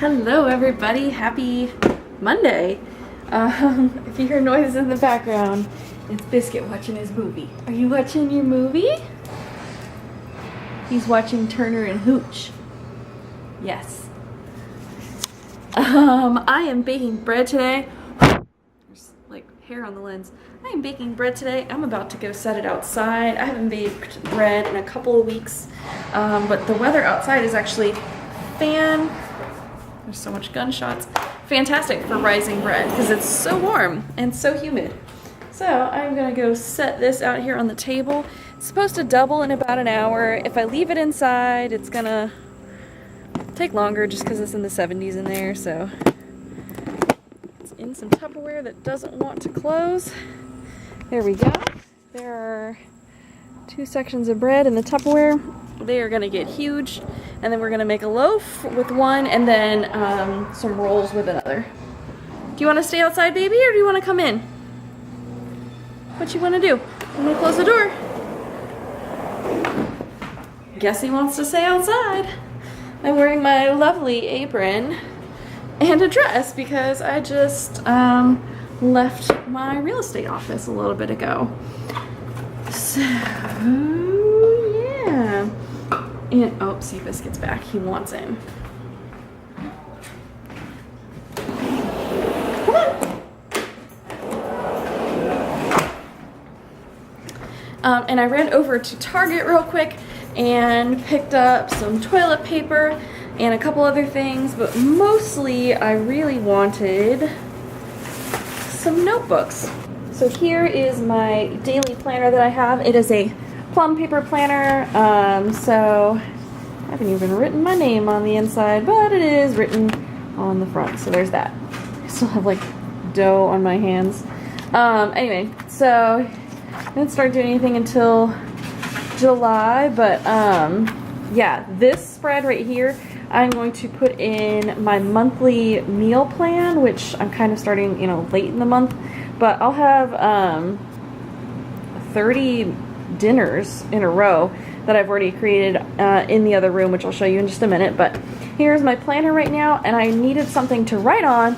Hello everybody, happy Monday. If you hear noises in the background, it's Biscuit watching his movie. Are you watching your movie? He's watching Turner and Hooch. Yes. I am baking bread today. There's like hair on the lens. I am baking bread today. I'm about to go set it outside. I haven't baked bread in a couple of weeks, but the weather outside is actually there's so much gunshots. Fantastic for rising bread because it's so warm and so humid. So I'm gonna go set this out here on the table. It's supposed to double in about an hour. If I leave it inside, it's gonna take longer just because it's in the 70s in there. So it's in some Tupperware that doesn't want to close. There we go. There are 2 sections of bread in the Tupperware. They are gonna get huge. And then we're gonna make a loaf with one and then some rolls with another. Do you wanna stay outside, baby, or do you wanna come in? What you wanna do? I'm gonna close the door. Guess he wants to stay outside. I'm wearing my lovely apron and a dress because I just left my real estate office a little bit ago. So, yeah. And, oh, see, Biscuit's back. He wants in. Come on. And I ran over to Target real quick and picked up some toilet paper and a couple other things, but mostly I really wanted some notebooks. So here is my daily planner that I have. It is a plum paper planner, so I haven't even written my name on the inside, but it is written on the front, so there's that. I still have like dough on my hands. Anyway, so I didn't start doing anything until July, but yeah, this spread right here, I'm going to put in my monthly meal plan, which I'm kind of starting, late in the month, but I'll have 30 dinners in a row that I've already created in the other room, which I'll show you in just a minute. But here's my planner right now, and I needed something to write on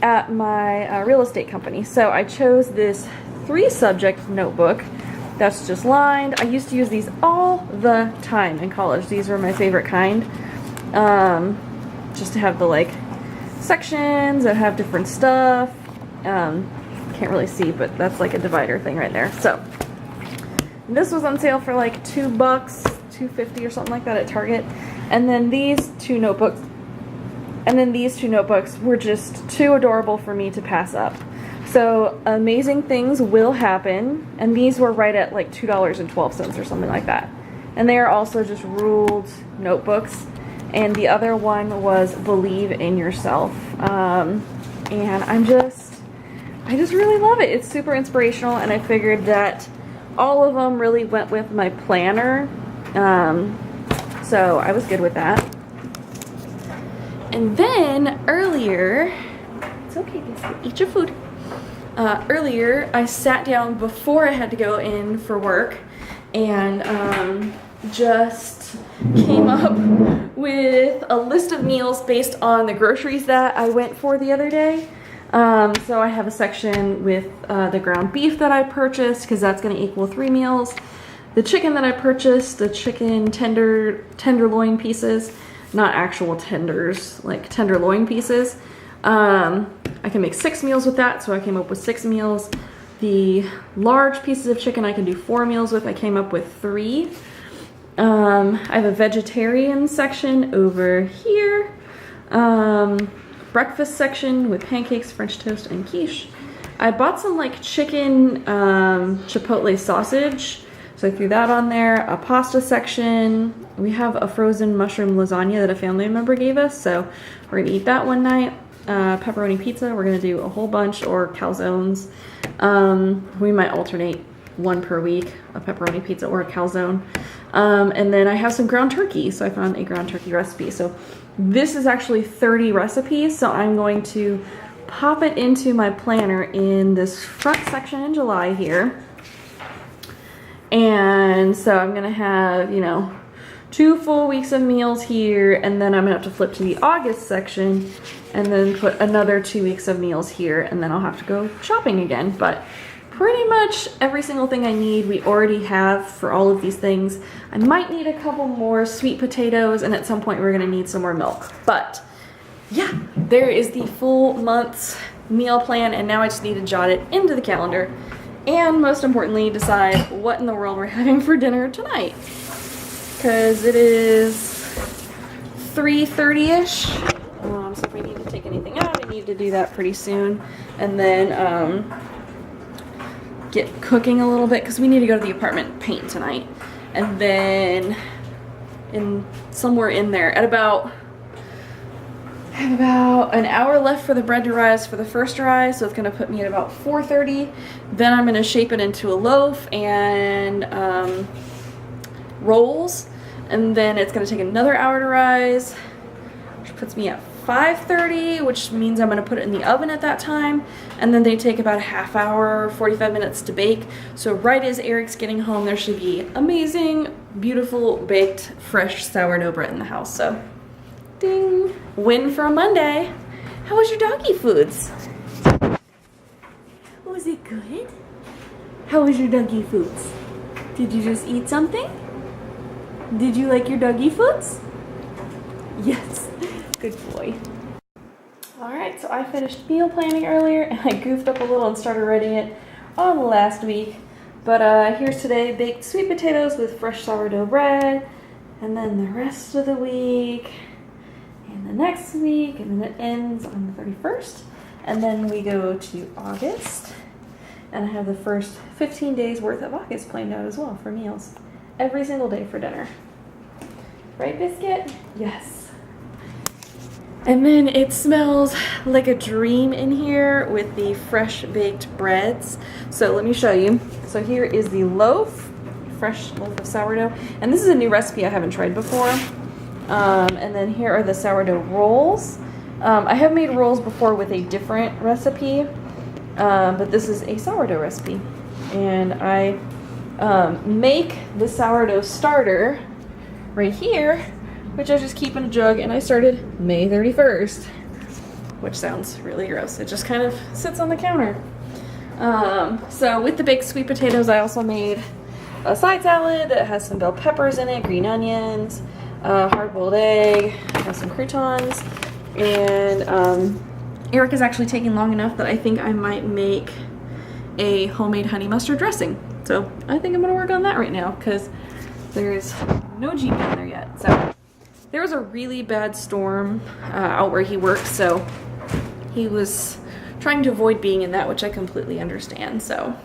at my real estate company. So I chose this 3-subject notebook that's just lined. I used to use these all the time in college. These were my favorite kind. Just to have the sections that have different stuff. Can't really see, but that's like a divider thing right there. So this was on sale for like $2, $2.50 or something like that at Target. And then these two notebooks were just too adorable for me to pass up. So amazing things will happen. And these were right at like $2.12 or something like that. And they are also just ruled notebooks. And the other one was Believe in Yourself. And I just really love it. It's super inspirational, and I figured that all of them really went with my planner, so I was good with that. And then earlier, it's okay, Biscuit, eat your food. Earlier, I sat down before I had to go in for work and just came up with a list of meals based on the groceries that I went for the other day. So I have a section with the ground beef that I purchased, because that's going to equal 3 meals. The chicken that I purchased, the chicken tenderloin pieces, not actual tenders, like tenderloin pieces. I can make 6 meals with that, so I came up with 6 meals. The large pieces of chicken I can do 4 meals with. I came up with 3. I have a vegetarian section over here. Breakfast section with pancakes, French toast, and quiche. I bought some chicken chipotle sausage, so I threw that on there. A pasta section. We have a frozen mushroom lasagna that a family member gave us, so we're gonna eat that one night. Pepperoni pizza, we're gonna do a whole bunch, or calzones. We might alternate one per week, a pepperoni pizza or a calzone. And then I have some ground turkey, so I found a ground turkey recipe. So this is actually 30 recipes, so I'm going to pop it into my planner in this front section in July here. And so I'm gonna have, 2 full weeks of meals here, and then I'm gonna have to flip to the August section and then put another 2 weeks of meals here, and then I'll have to go shopping again. But pretty much every single thing I need we already have for all of these things. I might need a couple more sweet potatoes, and at some point we're gonna need some more milk. But yeah, there is the full month's meal plan, and now I just need to jot it into the calendar. And most importantly, decide what in the world we're having for dinner tonight. Because it is 3:30-ish. So if I need to take anything out, I need to do that pretty soon. And then get cooking a little bit, because we need to go to the apartment and paint tonight. And then somewhere in there, I have about an hour left for the bread to rise for the first rise, so it's gonna put me at about 4:30. Then I'm gonna shape it into a loaf and rolls, and then it's gonna take another hour to rise, which puts me at 5:30, which means I'm gonna put it in the oven at that time, and then they take about a half hour, 45 minutes to bake. So right as Eric's getting home, there should be amazing, beautiful, baked, fresh sourdough bread in the house. So ding, win for a Monday. How was your doggy foods? Was it good? How was your doggy foods? Did you just eat something? Did you like your doggy foods? Yes, good boy. All right, so I finished meal planning earlier, and I goofed up a little and started writing it on last week. But here's today: baked sweet potatoes with fresh sourdough bread, and then the rest of the week, and the next week, and then it ends on the 31st. And then we go to August, and I have the first 15 days worth of August planned out as well for meals. Every single day for dinner. Right, Biscuit? Yes. And then it smells like a dream in here with the fresh baked breads. So let me show you. So here is the loaf, fresh loaf of sourdough. And this is a new recipe I haven't tried before. And then here are the sourdough rolls. I have made rolls before with a different recipe, but this is a sourdough recipe. And I make the sourdough starter right here, which I just keep in a jug, and I started May 31st, which sounds really gross. It just kind of sits on the counter. So with the baked sweet potatoes, I also made a side salad that has some bell peppers in it, green onions, hard-boiled egg, has some croutons, and Eric is actually taking long enough that I think I might make a homemade honey mustard dressing. So I think I'm gonna work on that right now, because there's no Jeep down there yet. So there was a really bad storm out where he works, so he was trying to avoid being in that, which I completely understand. So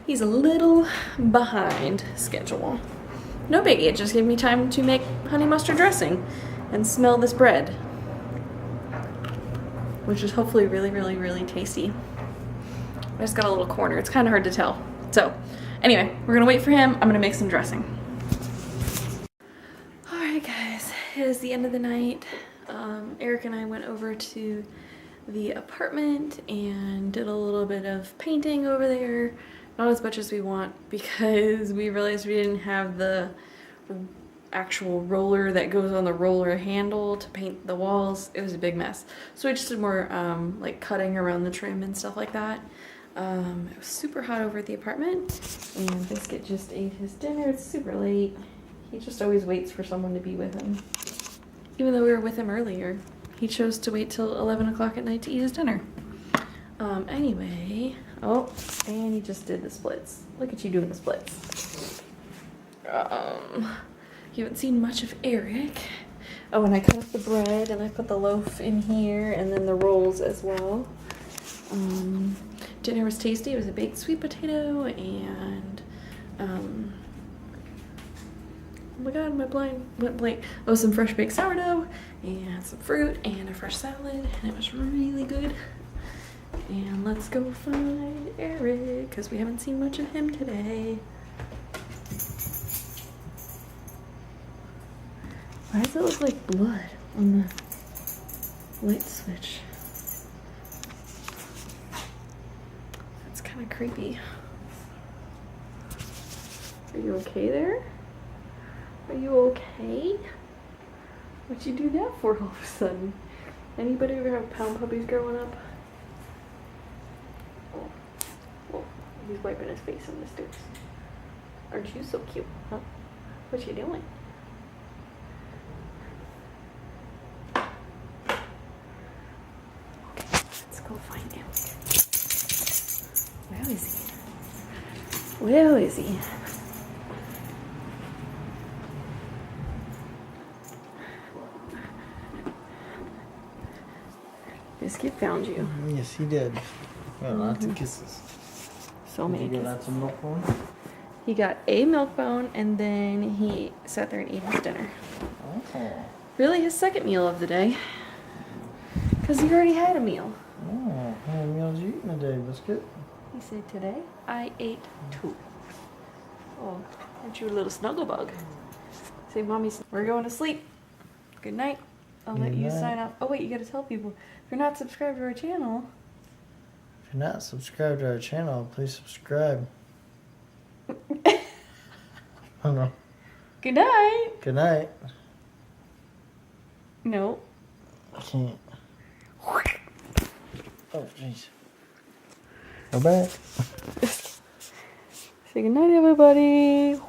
he's a little behind schedule. No biggie, it just gave me time to make honey mustard dressing and smell this bread, which is hopefully really, really, really tasty. I just got a little corner. It's kind of hard to tell. So anyway, we're gonna wait for him. I'm gonna make some dressing. All right, guys, it is the end of the night. Eric and I went over to the apartment and did a little bit of painting over there. Not as much as we want, because we realized we didn't have the actual roller that goes on the roller handle to paint the walls. It was a big mess. So we just did more like cutting around the trim and stuff like that. It was super hot over at the apartment, and Biscuit just ate his dinner. It's super late. He just always waits for someone to be with him. Even though we were with him earlier, he chose to wait till 11 o'clock at night to eat his dinner. Anyway, oh, and he just did the splits. Look at you doing the splits. You haven't seen much of Eric. Oh, and I cut up the bread, and I put the loaf in here, and then the rolls as well. Dinner was tasty. It was a baked sweet potato, and oh my god, my blind went blank. Oh, some fresh baked sourdough, and some fruit, and a fresh salad, and it was really good. And let's go find Eric, because we haven't seen much of him today. Why does it look like blood on the light switch? That's kind of creepy. Are you okay there? Are you okay? What'd you do that for all of a sudden? Anybody ever have pound puppies growing up? Oh, he's wiping his face on the stairs. Aren't you so cute, huh? What you doing? Okay, let's go find him. Where is he? Where is he? Biscuit found you. Yes, he did. Well, lots of kisses. So many Did you get kisses. lots of milk bone? He got a milk bone and then he sat there and ate his dinner. Oh. Really his second meal of the day. Because he already had a meal. Oh, how many meals you eating a day, Biscuit? He said, today I ate 2. Oh, aren't you a little snuggle bug? Say, Mommy, we're going to sleep. Good night. I'll let you sign off. Oh, wait, you got to tell people. If you're not subscribed to our channel. If you're not subscribed to our channel, please subscribe. Oh no. Good night. Good night. No. I can't. Oh, jeez. Go back. Say good night, everybody.